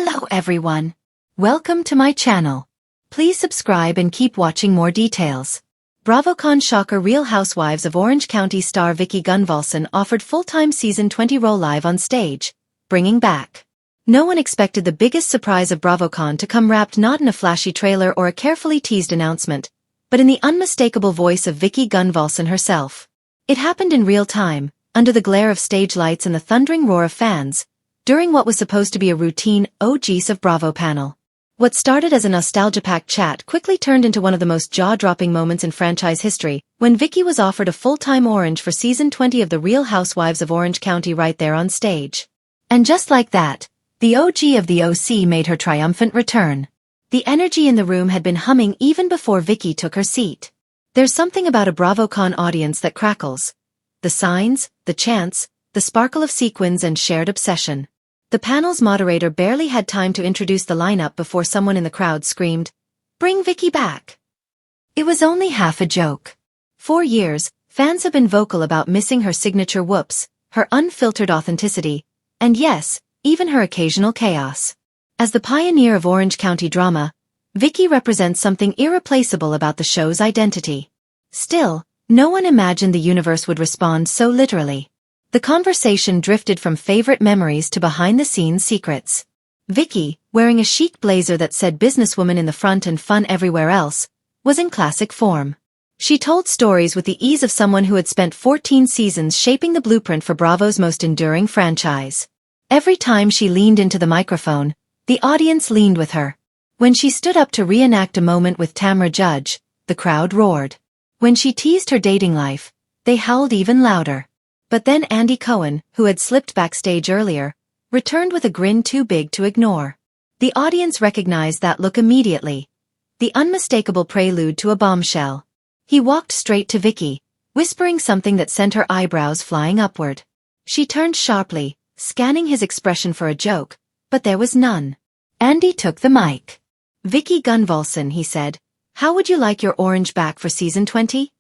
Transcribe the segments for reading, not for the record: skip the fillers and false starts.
Hello everyone. Welcome to my channel. Please subscribe and keep watching more details. BravoCon shocker Real Housewives of Orange County star Vicki Gunvalson offered full-time season 20 role live on stage, bringing back. No one expected the biggest surprise of BravoCon to come wrapped not in a flashy trailer or a carefully teased announcement, but in the unmistakable voice of Vicki Gunvalson herself. It happened in real time, under the glare of stage lights and the thundering roar of fans, during what was supposed to be a routine OGs of Bravo panel. What started as a nostalgia-packed chat quickly turned into one of the most jaw-dropping moments in franchise history, when Vicki was offered a full-time Orange for season 20 of The Real Housewives of Orange County right there on stage. And just like that, the OG of the OC made her triumphant return. The energy in the room had been humming even before Vicki took her seat. There's something about a BravoCon audience that crackles. The signs, the chants, the sparkle of sequins and shared obsession. The panel's moderator barely had time to introduce the lineup before someone in the crowd screamed, "Bring Vicki back!" It was only half a joke. For years, fans have been vocal about missing her signature whoops, her unfiltered authenticity, and yes, even her occasional chaos. As the pioneer of Orange County drama, Vicki represents something irreplaceable about the show's identity. Still, no one imagined the universe would respond so literally. The conversation drifted from favorite memories to behind-the-scenes secrets. Vicki, wearing a chic blazer that said businesswoman in the front and fun everywhere else, was in classic form. She told stories with the ease of someone who had spent 14 seasons shaping the blueprint for Bravo's most enduring franchise. Every time she leaned into the microphone, the audience leaned with her. When she stood up to reenact a moment with Tamra Judge, the crowd roared. When she teased her dating life, they howled even louder. But then Andy Cohen, who had slipped backstage earlier, returned with a grin too big to ignore. The audience recognized that look immediately. The unmistakable prelude to a bombshell. He walked straight to Vicki, whispering something that sent her eyebrows flying upward. She turned sharply, scanning his expression for a joke, but there was none. Andy took the mic. "Vicki Gunvalson," he said, "how would you like your orange back for season 20?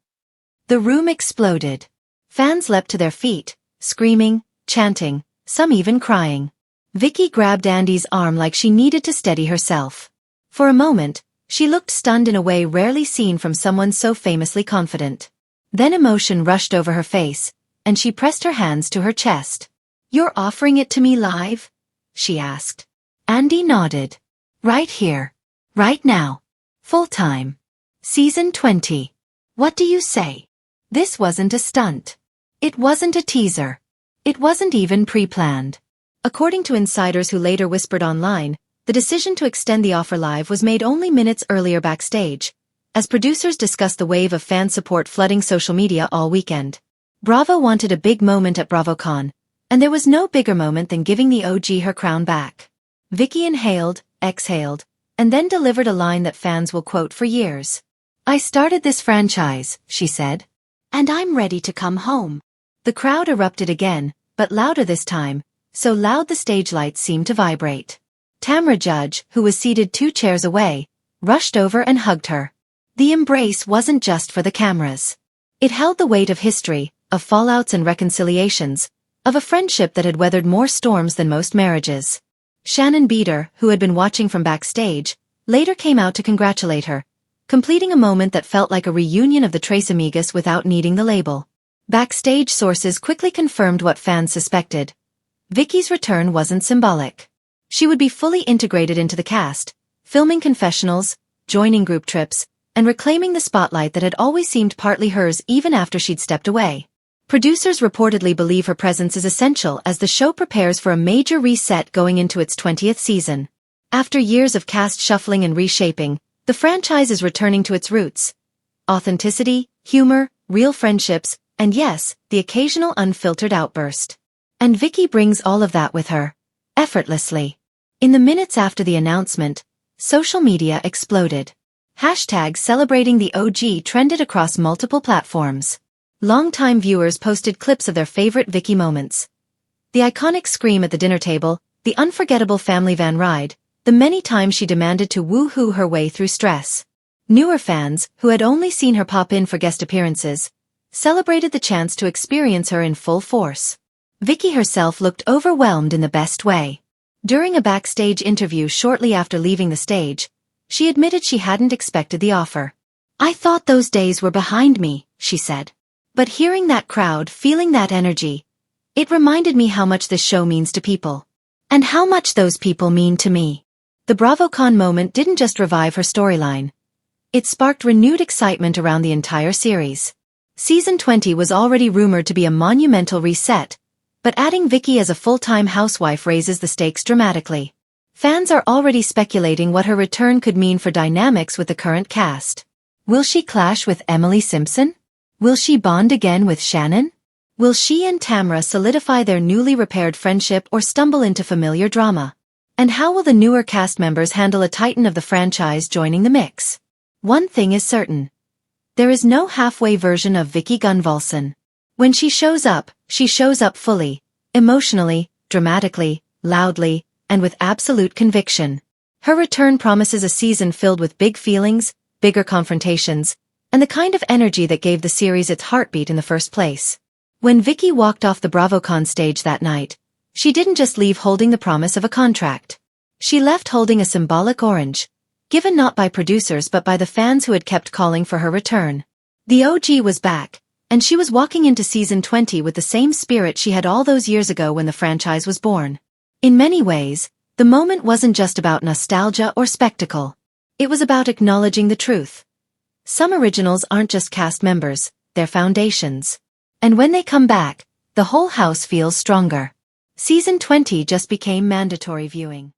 The room exploded. Fans leapt to their feet, screaming, chanting, some even crying. Vicki grabbed Andy's arm like she needed to steady herself. For a moment, she looked stunned in a way rarely seen from someone so famously confident. Then emotion rushed over her face, and she pressed her hands to her chest. "You're offering it to me live?" she asked. Andy nodded. "Right here. Right now. Full time. Season 20. What do you say?" This wasn't a stunt. It wasn't a teaser. It wasn't even pre-planned. According to insiders who later whispered online, the decision to extend the offer live was made only minutes earlier backstage, as producers discussed the wave of fan support flooding social media all weekend. Bravo wanted a big moment at BravoCon, and there was no bigger moment than giving the OG her crown back. Vicki inhaled, exhaled, and then delivered a line that fans will quote for years. "I started this franchise," she said, "and I'm ready to come home." The crowd erupted again, but louder this time, so loud the stage lights seemed to vibrate. Tamra Judge, who was seated 2 chairs away, rushed over and hugged her. The embrace wasn't just for the cameras. It held the weight of history, of fallouts and reconciliations, of a friendship that had weathered more storms than most marriages. Shannon Beater, who had been watching from backstage, later came out to congratulate her, completing a moment that felt like a reunion of the Tres Amigas without needing the label. Backstage sources quickly confirmed what fans suspected. Vicki's return wasn't symbolic. She would be fully integrated into the cast, filming confessionals, joining group trips, and reclaiming the spotlight that had always seemed partly hers even after she'd stepped away. Producers reportedly believe her presence is essential as the show prepares for a major reset going into its 20th season. After years of cast shuffling and reshaping, the franchise is returning to its roots. Authenticity, humor, real friendships, and yes, the occasional unfiltered outburst. And Vicki brings all of that with her, effortlessly. In the minutes after the announcement, social media exploded. Hashtags celebrating the OG trended across multiple platforms. Longtime viewers posted clips of their favorite Vicki moments. The iconic scream at the dinner table, the unforgettable family van ride, the many times she demanded to woo-hoo her way through stress. Newer fans, who had only seen her pop in for guest appearances, celebrated the chance to experience her in full force. Vicki herself looked overwhelmed in the best way. During a backstage interview shortly after leaving the stage, she admitted she hadn't expected the offer. "I thought those days were behind me," she said. "But hearing that crowd, feeling that energy, it reminded me how much this show means to people. And how much those people mean to me." The BravoCon moment didn't just revive her storyline. It sparked renewed excitement around the entire series. Season 20 was already rumored to be a monumental reset, but adding Vicki as a full-time housewife raises the stakes dramatically. Fans are already speculating what her return could mean for dynamics with the current cast. Will she clash with Emily Simpson? Will she bond again with Shannon? Will she and Tamra solidify their newly repaired friendship or stumble into familiar drama? And how will the newer cast members handle a titan of the franchise joining the mix? One thing is certain. There is no halfway version of Vicki Gunvalson. When she shows up fully, emotionally, dramatically, loudly, and with absolute conviction. Her return promises a season filled with big feelings, bigger confrontations, and the kind of energy that gave the series its heartbeat in the first place. When Vicki walked off the BravoCon stage that night, she didn't just leave holding the promise of a contract. She left holding a symbolic orange, given not by producers but by the fans who had kept calling for her return. The OG was back, and she was walking into season 20 with the same spirit she had all those years ago when the franchise was born. In many ways, the moment wasn't just about nostalgia or spectacle. It was about acknowledging the truth. Some originals aren't just cast members, they're foundations. And when they come back, the whole house feels stronger. Season 20 just became mandatory viewing.